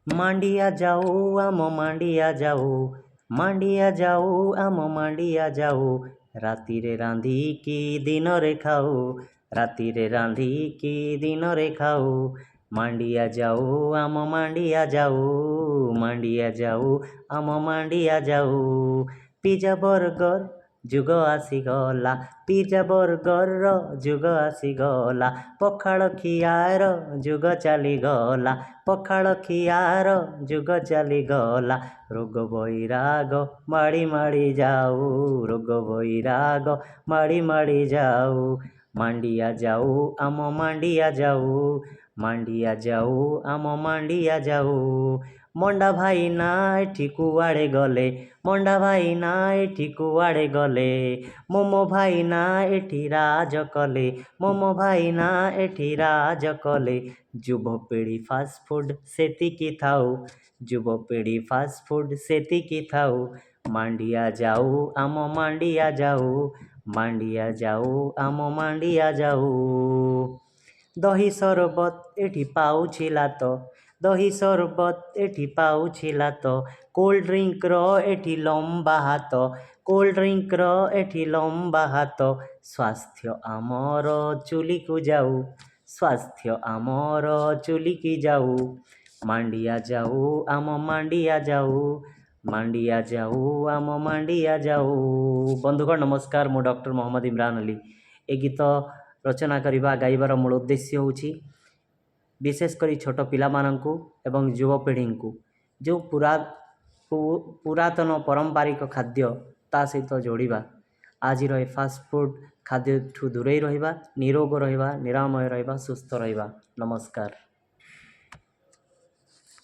मांडिया जाऊ आम मांडिया जाऊ, मांडिया जाऊ आम मांडिया जाऊ, रातिरे रांधिकी दिनरे खाऊ, रातिरे रांधिकी दिनरे खाऊ। मांडिया जाऊ आम मांडिया जाऊ, मांडिया जाऊ आम मांडिया जाऊ। पिज्जा बर्गर जुग आसीगला, पिज्जा बर्गर जुग आसीगला, पखाड़ खियार जुग चलीगला, पखाड़ खियार जुग चलीगला। रोग बैराग माड़ी माड़ी जाऊ, रोग बैराग माड़ी माड़ी जाऊ। मांडिया जाऊ आम मांडिया जाऊ, मांडिया जाऊ आम मांडिया जाऊ। मंडा भाई ना एठी कुआड़े गले, मंडा भाई ना एठी कुआड़े गले, मोमो भाई ना एठी राज कले, मोमो भाई ना एठी राज कले। युवपीढ़ी फास्ट फूड सेतिकी थाऊ, युवपीढ़ी फास्ट फूड सेतिकी थाऊ। मांडिया जाऊ आम मांडिया जाऊ, मांडिया जाऊ आम मांडिया जाऊ। दही सरबत एठी पाउछिला तो, दही सरबत एठी पाउछिला तो, कोल्ड ड्रिंक रो एठी लंबा हाथ, कोल्ड ड्रिंक रो एठी लंबा हाथ। स्वास्थ्य आमर चुलिकु जाऊ, स्वास्थ्य आमर चुलिकी जाऊ। मांडिया जाऊ आम मांडिया जाऊ, मांडिया जाऊ आम मांडिया जाऊ। बंधुगण नमस्कार, मु डॉक्टर मोहम्मद इमरान अली। ए गीत रचना करवा गाइबार मूल उद्देश्य होछि विशेषकर छोट पिलामानंकु एवं युवपीढ़ी को जो पुरातन पारंपरिक खाद्य ता सहित जोड़िबा, आज फास्ट फूड खाद्य ठू दूरे रहिबा, निरोग रहिबा, निरामय रहिबा, सुस्थ रहिबा। नमस्कार।